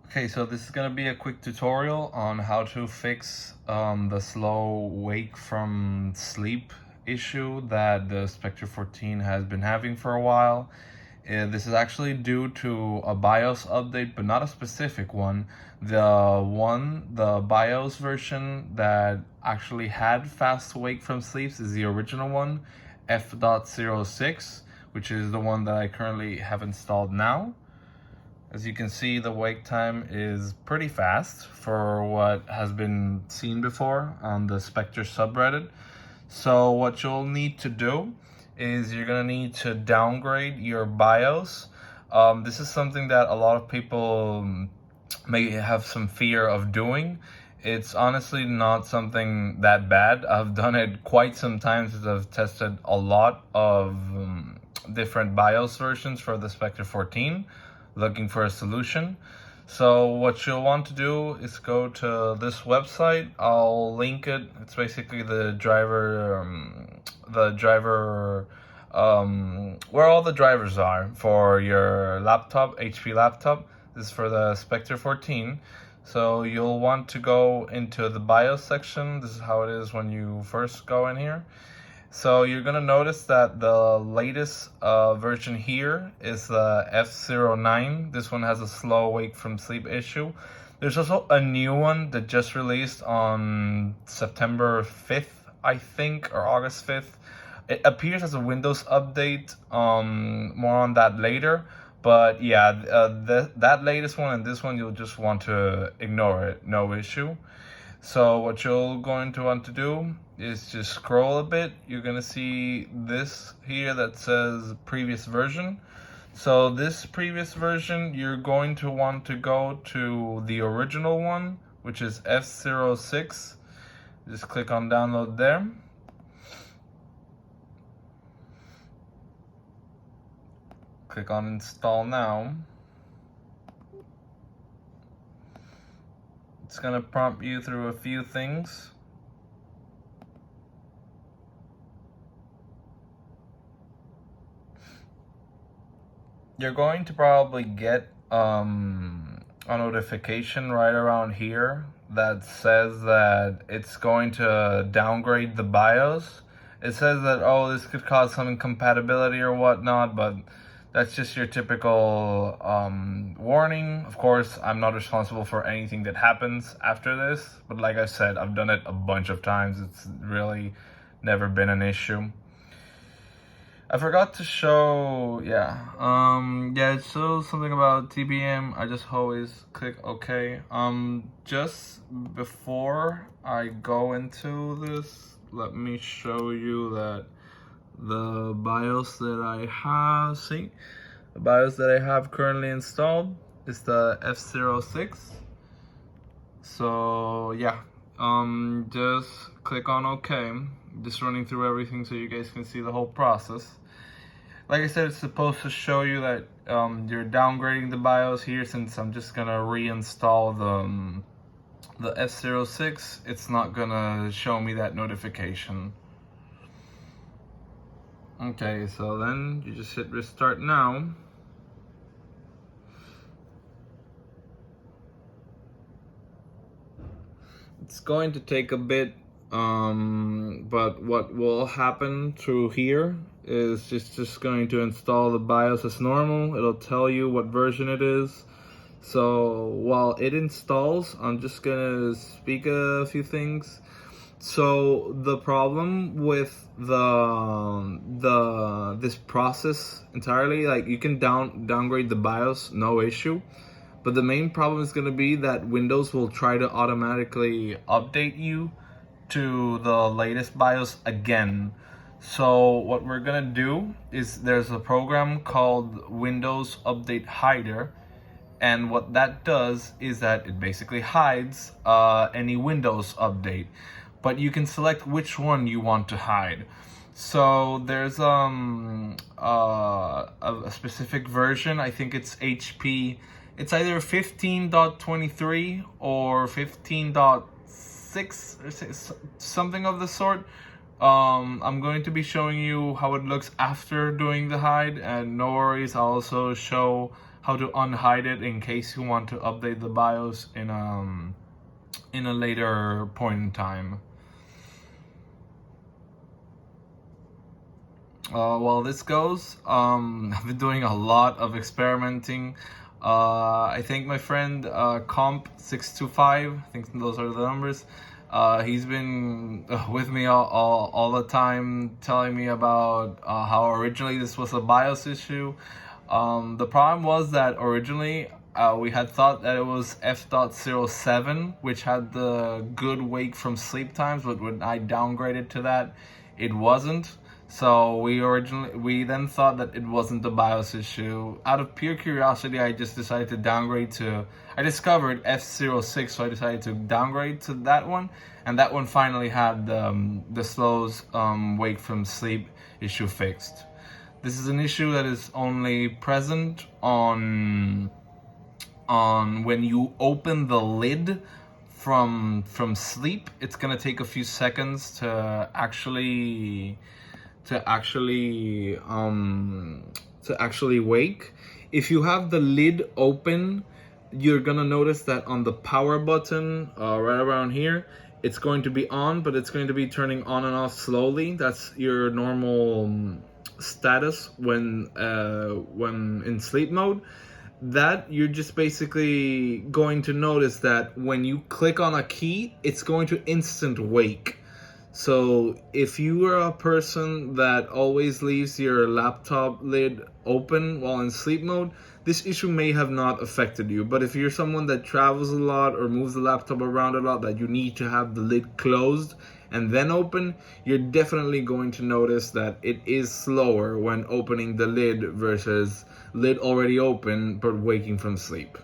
Okay, so this is going to be a quick tutorial on how to fix the slow wake from sleep issue that the Spectre 14 has been having for a while. This is actually due to a BIOS update, but not a specific one. The BIOS version that actually had fast wake from sleeps is the original one, F.06, which is the one that I currently have installed now. As you can see, the wake time is pretty fast for what has been seen before on the Spectre subreddit. So what you'll need to do is you're gonna need to downgrade your BIOS. This is something that a lot of people may have some fear of doing. It's honestly not something that bad. I've done it quite some times as I've tested a lot of different BIOS versions for the Spectre 14, looking for a solution. So what you'll want to do is go to this website. I'll link it. It's basically the driver where all the drivers are for your laptop, HP laptop. This is for the Spectre 14. So you'll want to go into the BIOS section. This is how it is when you first go in here. So you're gonna notice that the latest version here is the F09. This one has a slow wake from sleep issue. There's also a new one that just released on September 5th, I think, or August 5th. It appears as a Windows update. More on that later. But yeah, that latest one and this one, you'll just want to ignore it, no issue. So what you're going to want to do is just scroll a bit. You're going to see this here that says previous version. So this previous version, you're going to want to go to the original one, which is F06. Just click on download there. Click on install now. It's going to prompt you through a few things. You're going to probably get a notification right around here that says that it's going to downgrade the BIOS. It says that, oh, this could cause some incompatibility or whatnot, but that's just your typical warning. Of course, I'm not responsible for anything that happens after this, but like I said, I've done it a bunch of times. It's really never been an issue. I forgot to show, yeah, it shows something about TBM. I just always click OK. Just before I go into this, let me show you that the BIOS that I have, the BIOS that I have currently installed is the F06. So yeah, just click on OK. Just running through everything so you guys can see the whole process. Like I said, it's supposed to show you that you're downgrading the BIOS here. Since I'm just gonna reinstall the F06, it's not gonna show me that notification. Okay, so then you just hit restart now. It's going to take a bit, but what will happen through here is just going to install the BIOS as normal. It'll tell you what version it is. So while it installs, I'm just gonna speak a few things. So the problem with this process entirely, like you can downgrade the BIOS, no issue. But the main problem is going to be that Windows will try to automatically update you to the latest BIOS again. So what we're going to do is there's a program called Windows Update Hider. And what that does is that it basically hides any Windows update. But you can select which one you want to hide. So there's a specific version. I think it's HP. It's either 15.23 or 15.6 or something of the sort. I'm going to be showing you how it looks after doing the hide, and no worries, I'll also show how to unhide it in case you want to update the BIOS in a later point in time. While this goes, I've been doing a lot of experimenting. I think my friend CONDENSED, I think those are the numbers. He's been with me all the time, telling me about how originally this was a BIOS issue. The problem was that originally we had thought that it was F.07, which had the good wake from sleep times, but when I downgraded to that, it wasn't. So we then thought that it wasn't the BIOS issue. Out of pure curiosity, I just decided to downgrade to, I discovered F06, so I decided to downgrade to that one, and that one finally had the slows wake from sleep issue fixed. This is an issue that is only present on when you open the lid from sleep. It's gonna take a few seconds to actually wake. If you have the lid open, you're gonna notice that on the power button right around here, it's going to be on, but it's going to be turning on and off slowly. That's your normal status when in sleep mode. That you're just basically going to notice that when you click on a key, it's going to instant wake. So if you are a person that always leaves your laptop lid open while in sleep mode, this issue may have not affected you. But if you're someone that travels a lot or moves the laptop around a lot, that you need to have the lid closed and then open, you're definitely going to notice that it is slower when opening the lid versus lid already open but waking from sleep.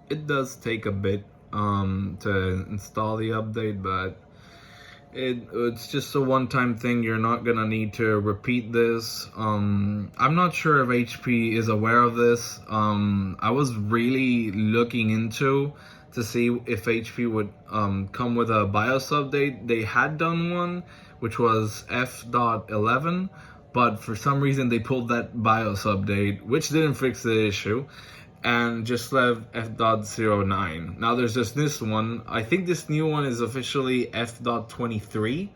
It does take a bit to install the update, but it's just a one-time thing. You're not gonna need to repeat this. I'm not sure if HP is aware of this. I was really looking into to see if HP would come with a BIOS update. They had done one, which was F.11, but for some reason they pulled that BIOS update, which didn't fix the issue, and just left F.09. Now there's just this one. I think this new one is officially F.23,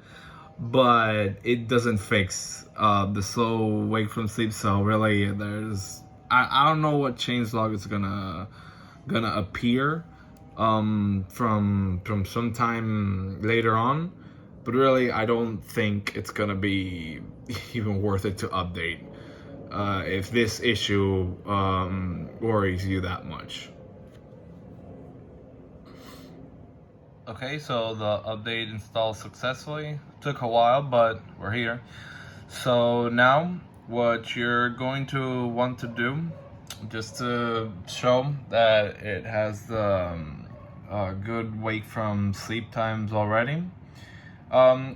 but it doesn't fix the slow wake from sleep. So really, I don't know what changelog is gonna appear from sometime later on, but really I don't think it's gonna be even worth it to update. If this issue worries you that much. Okay, so the update installed successfully. Took a while, but we're here. So now what you're going to want to do, just to show that it has the good wake from sleep times already.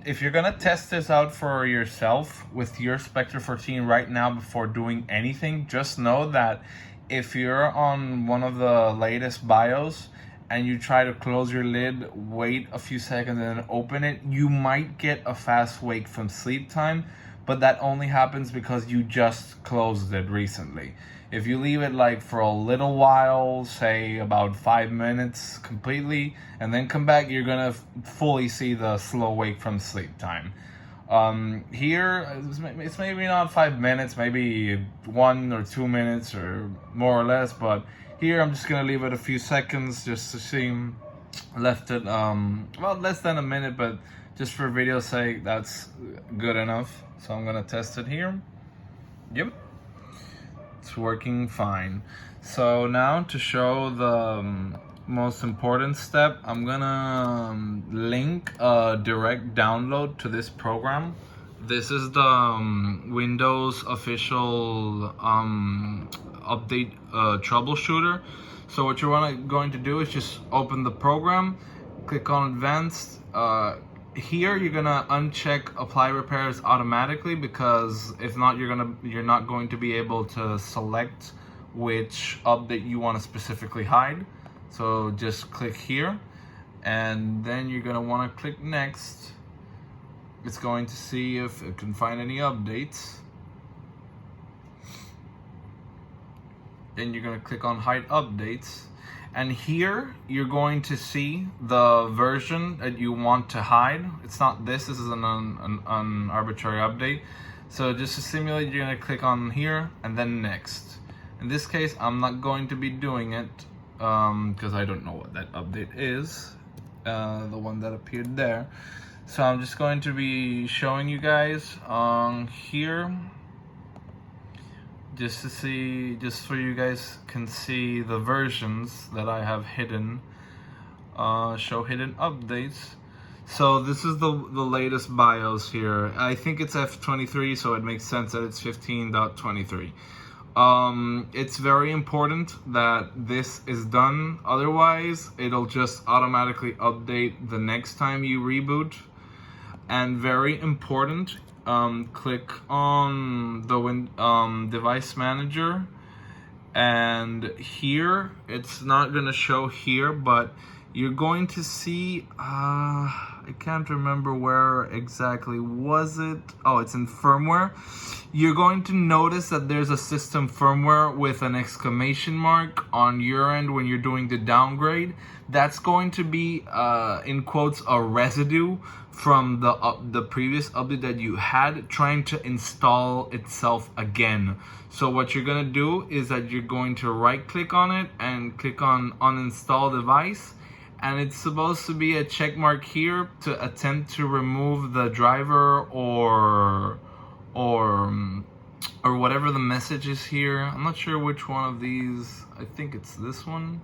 If you're gonna test this out for yourself with your Spectre 14 right now before doing anything, just know that if you're on one of the latest BIOS and you try to close your lid, wait a few seconds and then open it, you might get a fast wake from sleep time, but that only happens because you just closed it recently. If you leave it like for a little while, say about 5 minutes completely, and then come back, you're gonna fully see the slow wake from sleep time. Here, it's maybe not 5 minutes, maybe 1 or 2 minutes or more or less, but here I'm just gonna leave it a few seconds just to see. Left it, well, less than a minute, but just for video's sake, that's good enough. So I'm gonna test it here. Yep. It's working fine. So now to show the most important step, I'm gonna link a direct download to this program. This is the Windows official update troubleshooter. So what you're going to do is just open the program, click on advanced. Here you're gonna uncheck apply repairs automatically, because if not, you're not going to be able to select which update you want to specifically hide. So just click here, and then you're gonna want to click next. It's going to see if it can find any updates. and you're going to click on hide updates. And here you're going to see the version that you want to hide. It's not this is an arbitrary update. So just to simulate, you're going to click on here and then next. In this case, I'm not going to be doing it because I don't know what that update is, the one that appeared there. So I'm just going to be showing you guys here, just to see, just so you guys can see the versions that I have hidden. Show hidden updates. So this is the latest BIOS here. I think it's F23, so it makes sense that it's 15.23. It's very important that this is done, otherwise it'll just automatically update the next time you reboot. And very important, click on the device manager, and here it's not gonna show here, but you're going to see, I can't remember where exactly was it. Oh, it's in firmware. You're going to notice that there's a system firmware with an exclamation mark on your end when you're doing the downgrade. That's going to be, in quotes, a residue from the previous update that you had trying to install itself again. So what you're gonna do is that you're going to right click on it and click on uninstall device. And it's supposed to be a check mark here to attempt to remove the driver or whatever the message is here. I'm not sure which one of these. I think it's this one.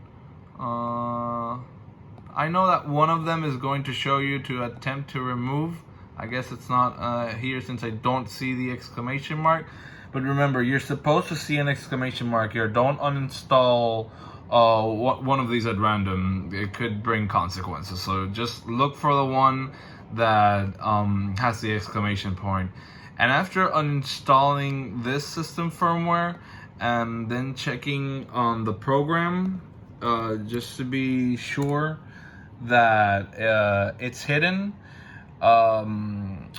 I know that one of them is going to show you to attempt to remove. I guess it's not here since I don't see the exclamation mark. But remember, you're supposed to see an exclamation mark here. Don't uninstall one of these at random. It could bring consequences. So just look for the one that has the exclamation point. And after uninstalling this system firmware and then checking on the program, just to be sure that it's hidden,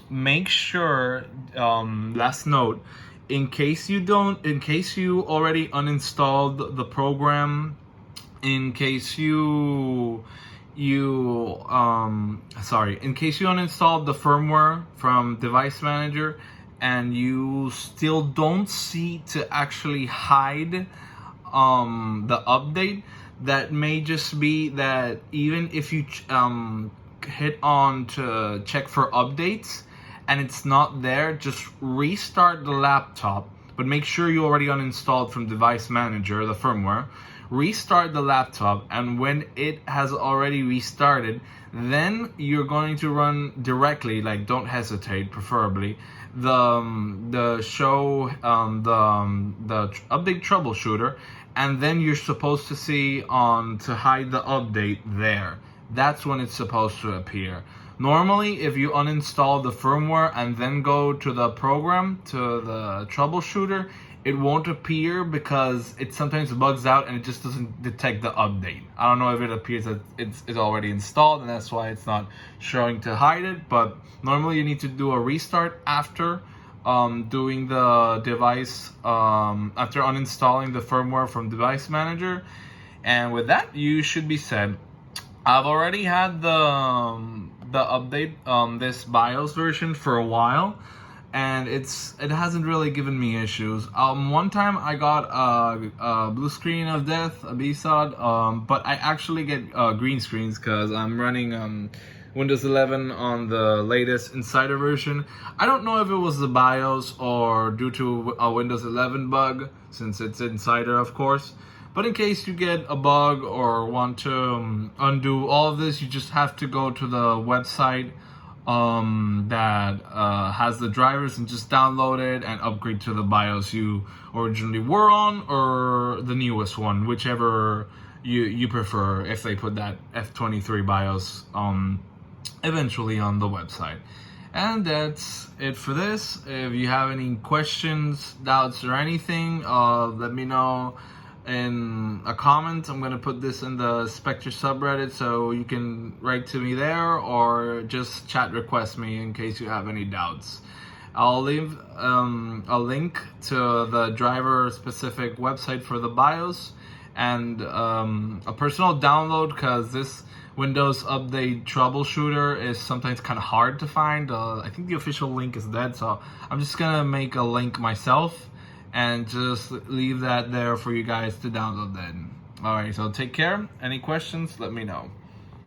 make sure, last note, in case you already uninstalled the program, in case you uninstalled the firmware from device manager and you still don't see to actually hide the update, that may just be that even if you hit on to check for updates and it's not there, just restart the laptop, but make sure you already uninstalled from device manager the firmware. Restart the laptop, and when it has already restarted, then you're going to run directly, like don't hesitate, preferably the update troubleshooter, and then you're supposed to see to hide the update there. That's when it's supposed to appear. Normally, if you uninstall the firmware and then go to the program, to the troubleshooter, it won't appear because it sometimes bugs out and it just doesn't detect the update. I don't know if it appears that it's already installed and that's why it's not showing to hide it, but normally you need to do a restart after doing the device, after uninstalling the firmware from device manager. And with that, you should be set. I've already had the update, this BIOS version for a while, and it hasn't really given me issues. One time I got a blue screen of death, a BSOD, but I actually get green screens because I'm running Windows 11 on the latest Insider version. I don't know if it was the BIOS or due to a Windows 11 bug, since it's Insider, of course. But in case you get a bug or want to undo all of this, you just have to go to the website that has the drivers and just download it and upgrade to the BIOS you originally were on, or the newest one, whichever you prefer, if they put that F23 BIOS eventually on the website. And that's it for this. If you have any questions, doubts, or anything, let me know in a comment. I'm gonna put this in the Spectre subreddit, so you can write to me there or just chat request me in case you have any doubts. I'll leave a link to the driver specific website for the BIOS and a personal download, because this Windows Update troubleshooter is sometimes kind of hard to find. I think the official link is dead, so I'm just gonna make a link myself and just leave that there for you guys to download then. Alright, so take care. Any questions, let me know.